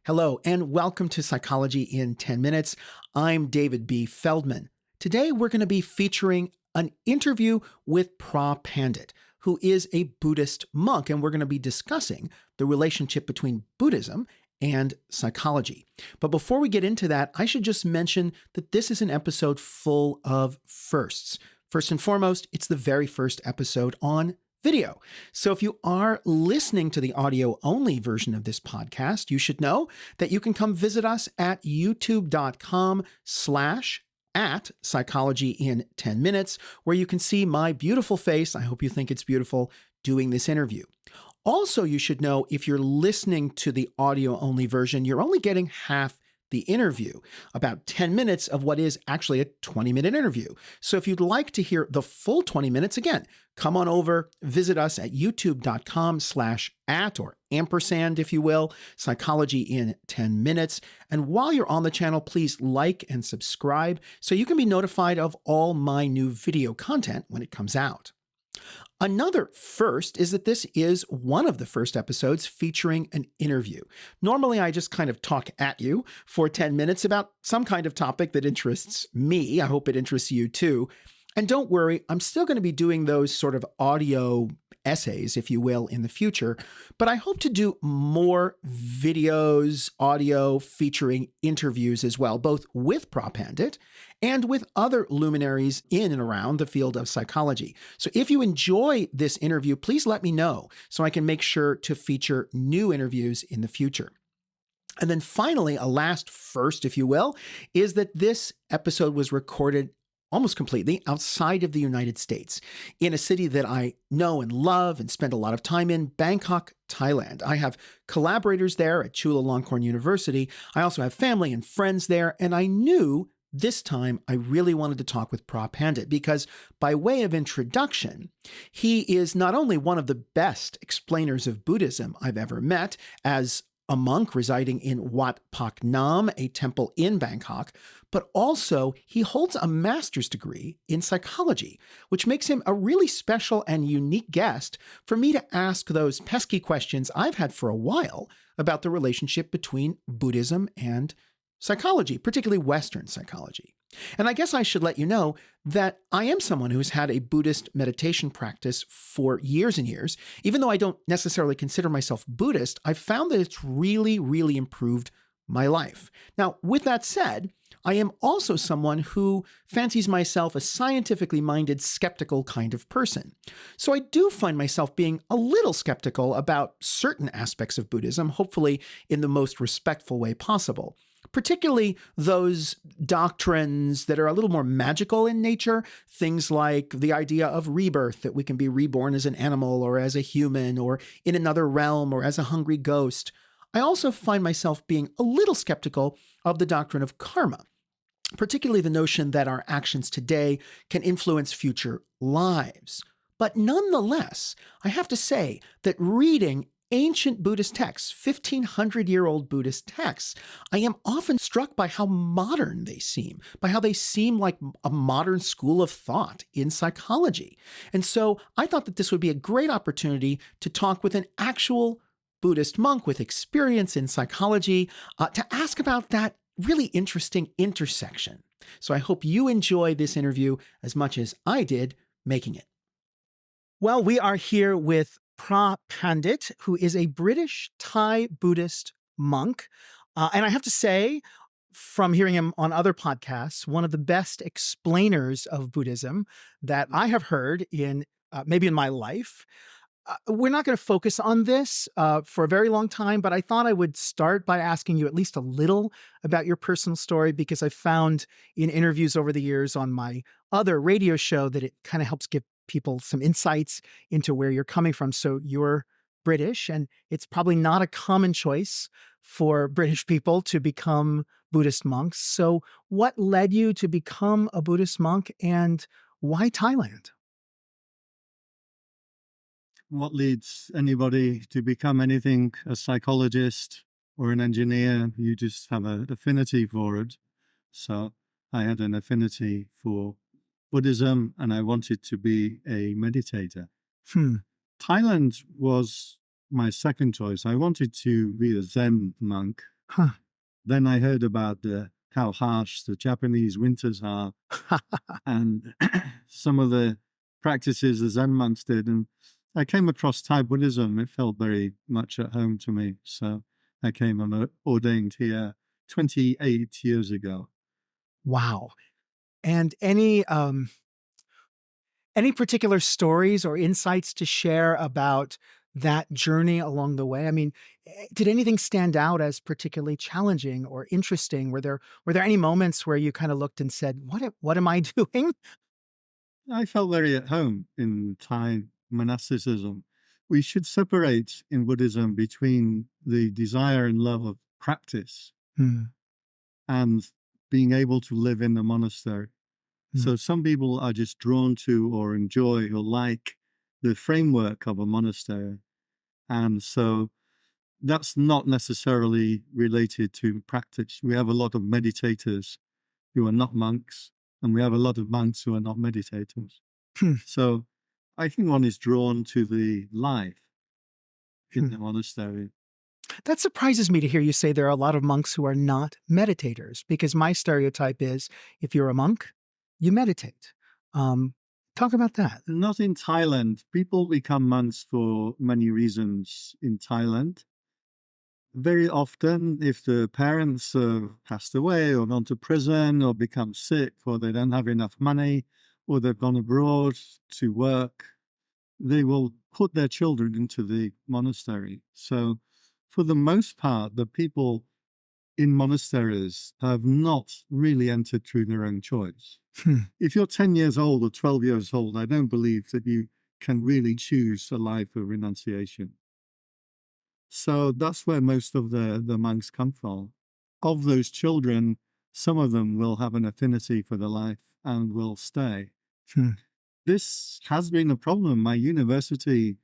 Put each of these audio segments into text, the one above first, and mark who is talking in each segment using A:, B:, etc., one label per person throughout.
A: Hello, and welcome to Psychology in 10 Minutes. I'm David B. Feldman. Today, we're going to be featuring an interview with Phra Pandit, who is a Buddhist monk, and we're going to be discussing the relationship between Buddhism and psychology. But before we get into that, I should just mention that this is an episode full of firsts. First and foremost, it's the very first episode on video. So if you are listening to the audio-only version of this podcast, you should know that you can come visit us at youtube.com/psychology in 10 minutes, where you can see my beautiful face. I hope you think it's beautiful doing this interview. Also, you should know if you're listening to the audio-only version, you're only getting half the interview, about 10 minutes of what is actually a 20-minute interview. So if you'd like to hear the full 20 minutes, again, come on over, visit us at youtube.com/@ or ampersand, if you will, Psychology in 10 minutes. And while you're on the channel, please like and subscribe so you can be notified of all my new video content when it comes out. Another first is that this is one of the first episodes featuring an interview. Normally, I just kind of talk at you for 10 minutes about some kind of topic that interests me. I hope it interests you too. And don't worry, I'm still going to be doing those sort of audio essays, if you will, in the future. But I hope to do more videos, audio featuring interviews as well, both with Phra Pandit and with other luminaries in and around the field of psychology. So if you enjoy this interview, please let me know so I can make sure to feature new interviews in the future. And then finally, a last first, if you will, is that this episode was recorded almost completely outside of the United States, in a city that I know and love and spend a lot of time in, Bangkok, Thailand. I have collaborators there at Chulalongkorn University. I also have family and friends there, and I knew this time I really wanted to talk with Phra Pandit because, by way of introduction, he is not only one of the best explainers of Buddhism I've ever met, as a monk residing in Wat Pak Nam, a temple in Bangkok, but also he holds a master's degree in psychology, which makes him a really special and unique guest for me to ask those pesky questions I've had for a while about the relationship between Buddhism and psychology, particularly Western psychology. And I guess I should let you know that I am someone who's had a Buddhist meditation practice for years and years. Even though I don't necessarily consider myself Buddhist, I've found that it's really, really improved my life. Now, with that said, I am also someone who fancies myself a scientifically minded, skeptical kind of person. So I do find myself being a little skeptical about certain aspects of Buddhism, hopefully in the most respectful way possible. Particularly those doctrines that are a little more magical in nature, things like the idea of rebirth, that we can be reborn as an animal or as a human or in another realm or as a hungry ghost. I also find myself being a little skeptical of the doctrine of karma, particularly the notion that our actions today can influence future lives. But nonetheless, I have to say that reading ancient Buddhist texts, 1,500-year-old Buddhist texts, I am often struck by how modern they seem, by how they seem like a modern school of thought in psychology. And so I thought that this would be a great opportunity to talk with an actual Buddhist monk with experience in psychology to ask about that really interesting intersection. So I hope you enjoy this interview as much as I did making it. Well, we are here with Phra Pandit, who is a British Thai Buddhist monk. And I have to say, from hearing him on other podcasts, one of the best explainers of Buddhism that I have heard in maybe in my life. We're not going to focus on this for a very long time, but I thought I would start by asking you at least a little about your personal story, because I found in interviews over the years on my other radio show that it kind of helps give people some insights into where you're coming from. So you're British, and it's probably not a common choice for British people to become Buddhist monks. So what led you to become a Buddhist monk, and why Thailand?
B: What leads anybody to become anything, a psychologist or an engineer? You just have an affinity for it. So I had an affinity for Buddhism, and I wanted to be a meditator. Thailand was my second choice. I wanted to be a Zen monk,
A: Huh.
B: Then I heard about how harsh the Japanese winters are and some of the practices the Zen monks did. And I came across Thai Buddhism. It felt very much at home to me. So I came and ordained here 28 years ago.
A: Wow. And any particular stories or insights to share about that journey along the way? I mean, did anything stand out as particularly challenging or interesting? Were there any moments where you kind of looked and said, what am I doing?"
B: I felt very at home in Thai monasticism. We should separate in Buddhism between the desire and love of practice
A: Hmm,
B: and being able to live in a monastery.
A: hmm,
B: So some people are just drawn to or enjoy or like the framework of a monastery. And so that's not necessarily related to practice. We have a lot of meditators who are not monks, and we have a lot of monks who are not meditators.
A: hmm,
B: So I think one is drawn to the life in
A: hmm.
B: the monastery.
A: That surprises me to hear you say there are a lot of monks who are not meditators, because my stereotype is if you're a monk, you meditate. Um, Talk about that.
B: Not in Thailand. People become monks for many reasons in Thailand. Very often, if the parents passed away or gone to prison or become sick or they don't have enough money or they've gone abroad to work, they will put their children into the monastery. So, for the most part, the people in monasteries have not really entered through their own choice.
A: Hmm,
B: If you're 10 years old or 12 years old, I don't believe that you can really choose a life of renunciation. So that's where most of the monks come from. Of those children, some of them will have an affinity for the life and will stay.
A: hmm,
B: This has been a problem. My university,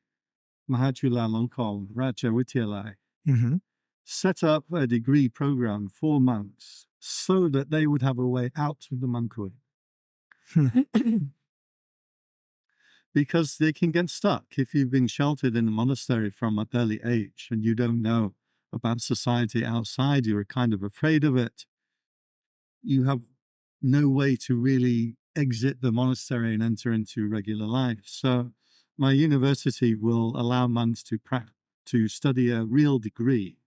B: Mahachulalongkorn Raja Vidyalaya,
A: mhm.
B: set up a degree program for monks so that they would have a way out of the monkhood because they can get stuck if you've been sheltered in a monastery from an early age and you don't know about society outside, you're kind of afraid of it. You have no way to really exit the monastery and enter into regular life. So my university will allow monks to study a real degree.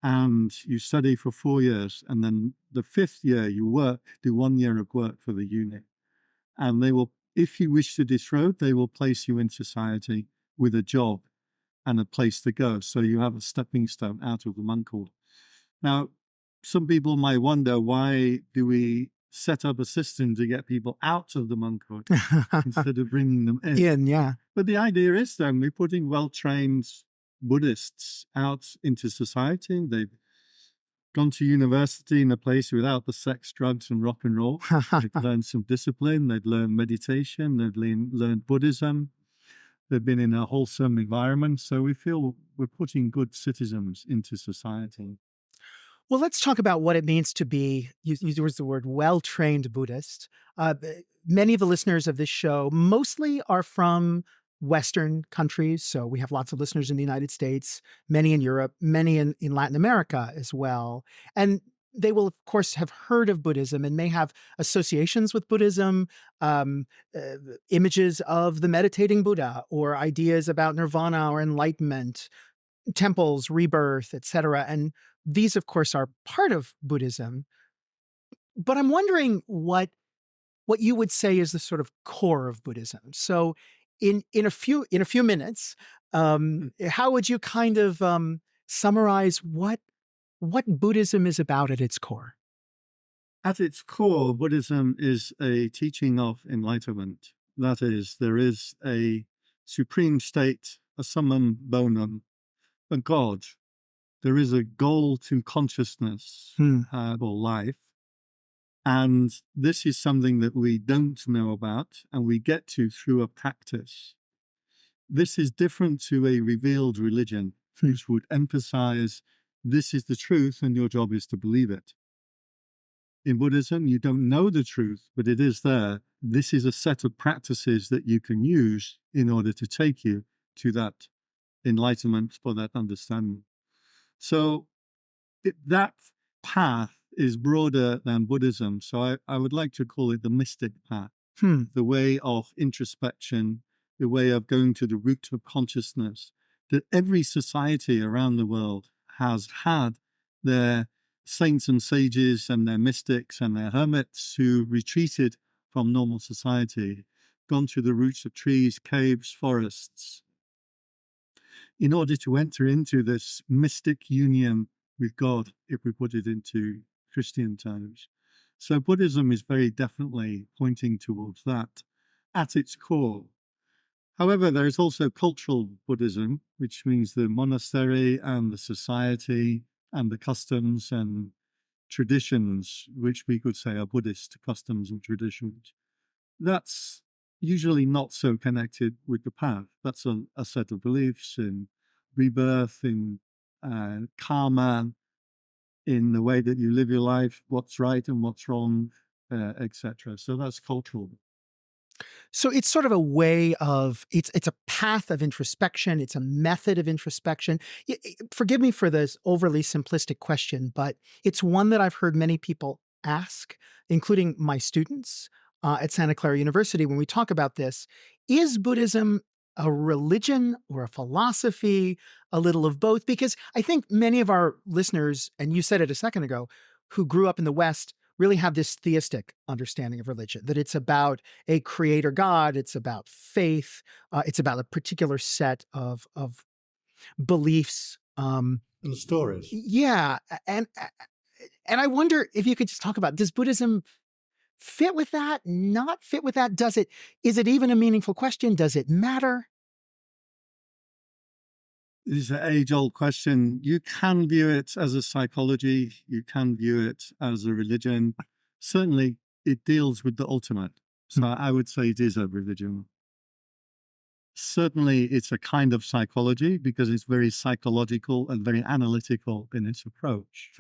B: And you study for 4 years, and then the fifth year you work, do 1 year of work for the uni. And they will, if you wish to disrobe, they will place you in society with a job and a place to go. So you have a stepping stone out of the monkhood. Now, some people might wonder, why do we set up a system to get people out of the monkhood instead of bringing them in?
A: Yeah.
B: But the idea is then we're putting well-trained Buddhists out into society. They've gone to university in a place without the sex, drugs, and rock and roll. They've learned some discipline. They've learned meditation. They've learned Buddhism. They've been in a wholesome environment. So we feel we're putting good citizens into society.
A: Well, let's talk about what it means to be, you used the word well-trained Buddhist. Many of the listeners of this show mostly are from Western countries. So we have lots of listeners in the United States, many in Europe, many in Latin America as well. And they will, of course, have heard of Buddhism and may have associations with Buddhism, um, uh, images of the meditating Buddha or ideas about nirvana or enlightenment, temples, rebirth, etc. And these, of course, are part of Buddhism. But I'm wondering what you would say is the sort of core of Buddhism. So, in a few minutes, how would you kind of summarize what Buddhism is about at its core?
B: At its core, Buddhism is a teaching of enlightenment. That is, there is a supreme state, a summum bonum, a God. There is a goal to consciousness
A: Hmm.
B: or life. And this is something that we don't know about and we get to through a practice. This is different to a revealed religion,
A: Hmm.
B: which would emphasize this is the truth and your job is to believe it. In Buddhism, you don't know the truth, but it is there. This is a set of practices that you can use in order to take you to that enlightenment or that understanding. So that path is broader than Buddhism. So I would like to call it the mystic path, the way of introspection, the way of going to the root of consciousness, that every society around the world has had their saints and sages and their mystics and their hermits who retreated from normal society, gone to the roots of trees, caves, forests, in order to enter into this mystic union with God, if we put it into Christian terms. So Buddhism is very definitely pointing towards that at its core. However, there is also cultural Buddhism, which means the monastery and the society and the customs and traditions, which we could say are Buddhist customs and traditions. That's usually not so connected with the path. That's a set of beliefs in rebirth, in karma, in the way that you live your life, what's right and what's wrong, etc. So that's cultural.
A: So it's sort of a way of, it's a path of introspection. It's a method of introspection. Forgive me for this overly simplistic question, but it's one that I've heard many people ask, including my students at Santa Clara University, when we talk about this. Is Buddhism a religion or a philosophy, a little of both? Because I think many of our listeners, and you said it a second ago, who grew up in the West really have this theistic understanding of religion, that it's about a creator God, it's about faith, it's about a particular set of beliefs.
B: And stories.
A: Yeah, and I wonder if you could just talk about, does Buddhism fit with that, not fit with that? Is it even a meaningful question? Does it matter?
B: This is an age-old question. You can view it as a psychology. You can view it as a religion. Certainly, it deals with the ultimate. So I would say it is a religion. Certainly, it's a kind of psychology because it's very psychological and very analytical in its approach.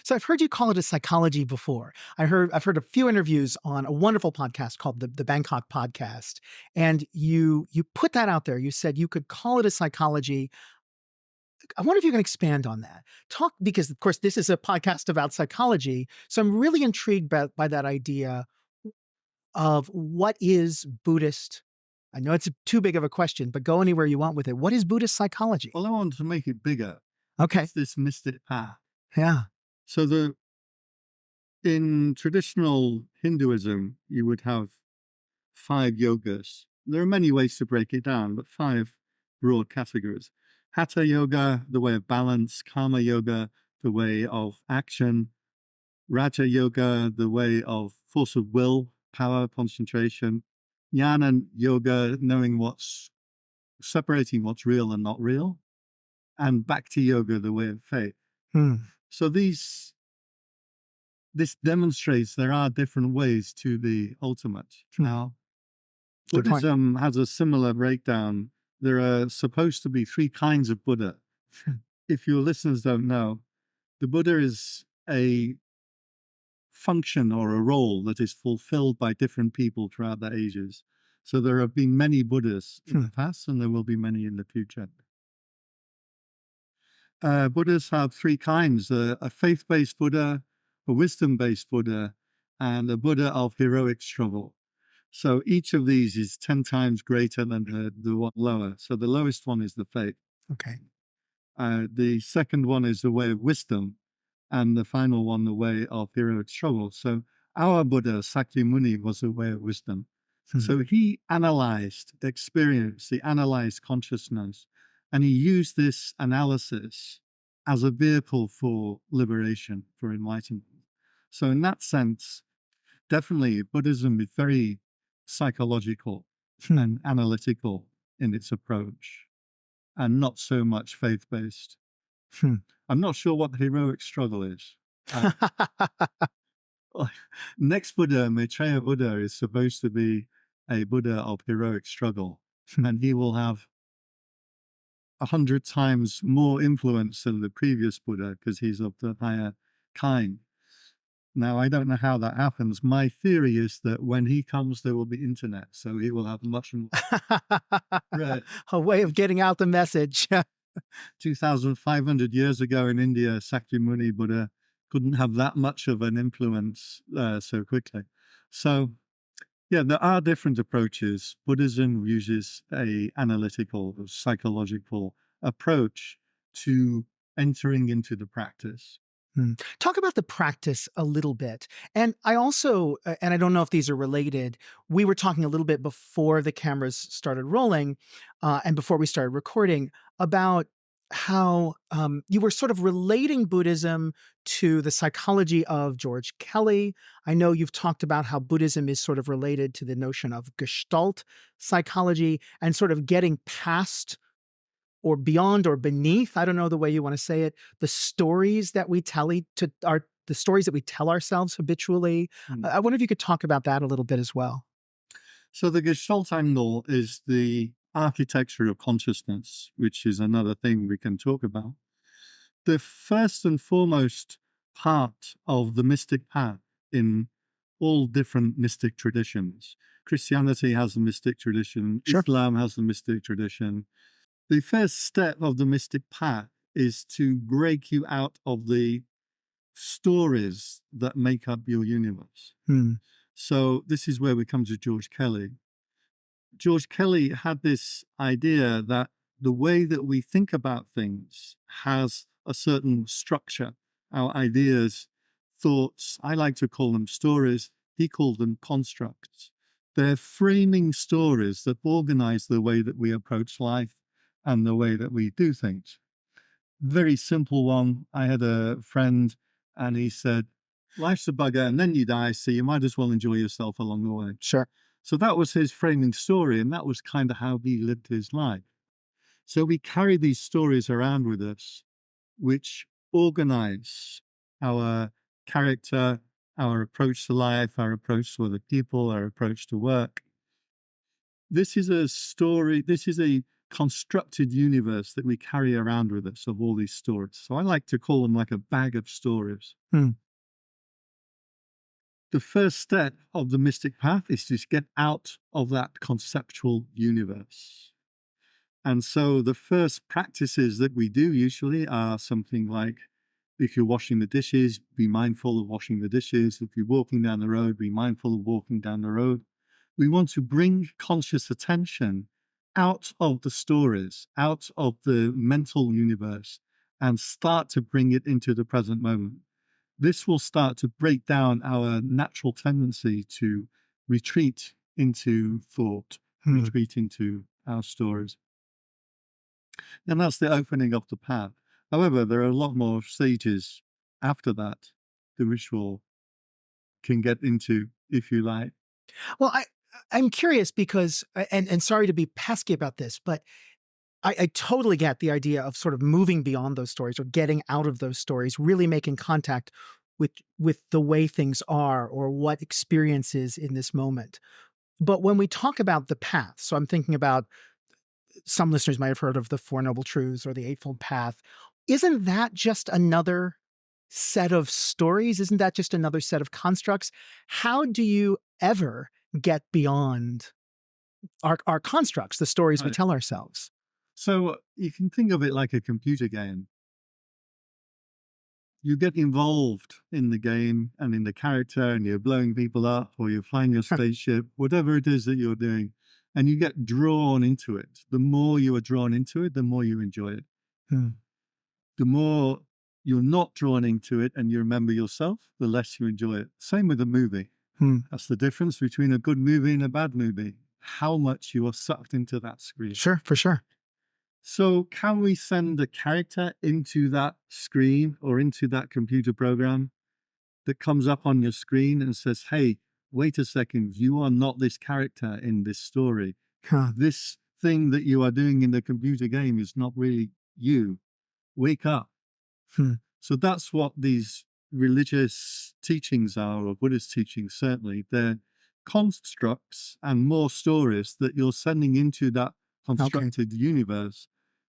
A: So I've heard you call it a psychology before. I've heard a few interviews on a wonderful podcast called the Bangkok Podcast, and you put that out there. You said you could call it a psychology. I wonder if you can expand on that. Because of course this is a podcast about psychology, so I'm really intrigued by that idea of what is Buddhist. I know it's too big of a question, but go anywhere you want with it. What is Buddhist psychology?
B: Well, I want to make it bigger.
A: Okay.
B: It's this mystic path.
A: Yeah.
B: So in traditional Hinduism, you would have 5 yogas. There are many ways to break it down, but 5 broad categories. Hatha yoga, the way of balance; karma yoga, the way of action; raja yoga, the way of force of will, power, concentration; jnana yoga, knowing separating what's real and not real; and bhakti yoga, the way of faith. So this demonstrates there are different ways to the ultimate. Now, Buddhism has a similar breakdown. There are supposed to be 3 kinds of Buddha. If your listeners don't know, the Buddha is a function or a role that is fulfilled by different people throughout the ages. So there have been many Buddhas in the past, and there will be many in the future. Buddhas have 3 kinds: a faith-based Buddha, a wisdom-based Buddha, and a Buddha of heroic struggle. So each of these is 10 times greater than the one lower. So the lowest one is the faith.
A: Okay.
B: The second one is the way of wisdom, and the final one, the way of heroic struggle. So our Buddha, Sakyamuni, was the way of wisdom. So he analyzed experience, he analyzed consciousness, and he used this analysis as a vehicle for liberation, for enlightenment. So in that sense, definitely Buddhism is very psychological and analytical in its approach, and not so much faith-based. I'm not sure what the heroic struggle is. Next Buddha, Maitreya Buddha, is supposed to be a Buddha of heroic struggle, and he will have 100 times more influence than the previous Buddha because he's of the higher kind. Now, I don't know how that happens. My theory is that when he comes, there will be internet, so he will have much more.
A: A way of getting out the message.
B: 2,500 years ago in India, Sakyamuni Buddha couldn't have that much of an influence so quickly. So, yeah, there are different approaches. Buddhism uses a analytical, psychological approach to entering into the practice.
A: Talk about the practice a little bit. And I also, and I don't know if these are related, we were talking a little bit before the cameras started rolling and before we started recording about how you were sort of relating Buddhism to the psychology of George Kelly. I know you've talked about how Buddhism is sort of related to the notion of Gestalt psychology and sort of getting past or beyond or beneath, I don't know the way you want to say it, the stories that we tell the stories that we tell ourselves habitually. I wonder if you could talk about that a little bit as well.
B: So the Gestalt angle is the architecture of consciousness, which is another thing we can talk about. The first and foremost part of the mystic path in all different mystic traditions. Christianity has a mystic tradition,
A: Sure.
B: Islam has a mystic tradition. The first step of the mystic path is to break you out of the stories that make up your universe. So this is where we come to George Kelly. George Kelly had this idea that the way that we think about things has a certain structure. Our ideas, thoughts, I like to call them stories, he called them constructs. They're framing stories that organize the way that we approach life and the way that we do things. Very simple one. I had a friend and he said, life's a bugger and then you die, so you might as well enjoy yourself along the way.
A: Sure.
B: So that was his framing story, and that was kind of how he lived his life. So we carry these stories around with us, which organize our character, our approach to life, our approach to other people, our approach to work. This is a story, this is a constructed universe that we carry around with us of all these stories. So I like to call them like a bag of stories. The first step of the mystic path is to get out of that conceptual universe. And so the first practices that we do usually are something like, if you're washing the dishes, be mindful of washing the dishes. If you're walking down the road, be mindful of walking down the road. We want to bring conscious attention out of the stories, out of the mental universe, and start to bring it into the present moment. This will start to break down our natural tendency to retreat into thought, retreat into our stories. And that's the opening of the path. However, there are a lot more stages after that the ritual can get into, if you like.
A: Well, I'm curious because, and sorry to be pesky about this, but I totally get the idea of sort of moving beyond those stories or getting out of those stories, really making contact with the way things are or what experience is in this moment. But when we talk about the path, so I'm thinking about some listeners might have heard of the Four Noble Truths or the Eightfold Path. Isn't that just another set of stories? Isn't that just another set of constructs? How do you ever get beyond our constructs, the stories we tell ourselves?
B: So you can think of it like a computer game. You get involved in the game and in the character, and you're blowing people up or you're flying your spaceship, whatever it is that you're doing, and you get drawn into it. The more you are drawn into it, the more you enjoy it. The more you're not drawn into it and you remember yourself, the less you enjoy it. Same with a movie. That's the difference between a good movie and a bad movie. How much you are sucked into that screen.
A: Sure, for sure.
B: So can we send a character into that screen or into that computer program that comes up on your screen and says, hey, wait a second, you are not this character in this story. This thing that you are doing in the computer game is not really you. Wake up. So that's what these religious teachings are, or Buddhist teachings certainly. They're constructs and more stories that you're sending into that constructed universe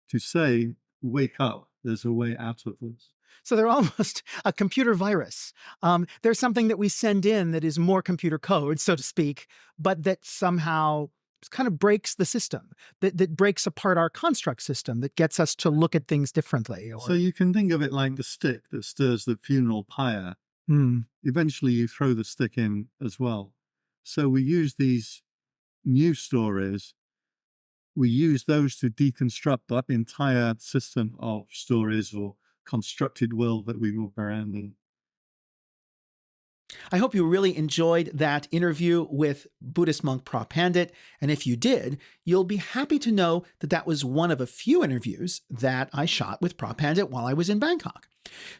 B: to say, wake up, there's a way out of this.
A: So they're almost a computer virus. There's something that we send in that is more computer code, so to speak, but that somehow kind of breaks the system, that breaks apart our construct system, that gets us to look at things differently.
B: So you can think of it like the stick that stirs the funeral pyre. Eventually you throw the stick in as well. So we use these new stories, we use those to deconstruct that entire system of stories or constructed world that we walk around in.
A: I hope you really enjoyed that interview with Buddhist monk Phra Pandit. And if you did, you'll be happy to know that that was one of a few interviews that I shot with Phra Pandit while I was in Bangkok.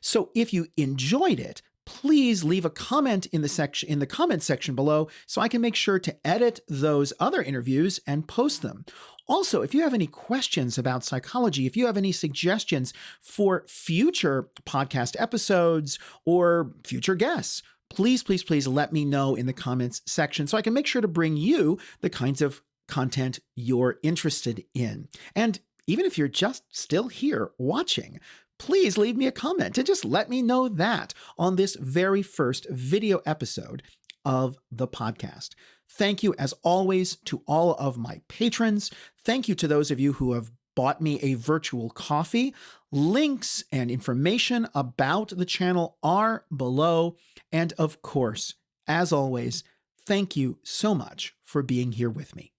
A: So if you enjoyed it, please leave a comment in the comment section below so I can make sure to edit those other interviews and post them. Also, if you have any questions about psychology, if you have any suggestions for future podcast episodes or future guests, please, please, please let me know in the comments section so I can make sure to bring you the kinds of content you're interested in. And even if you're just still here watching, please leave me a comment and just let me know that on this very first video episode of the podcast. Thank you, as always, to all of my patrons. Thank you to those of you who have bought me a virtual coffee. Links and information about the channel are below. And of course, as always, thank you so much for being here with me.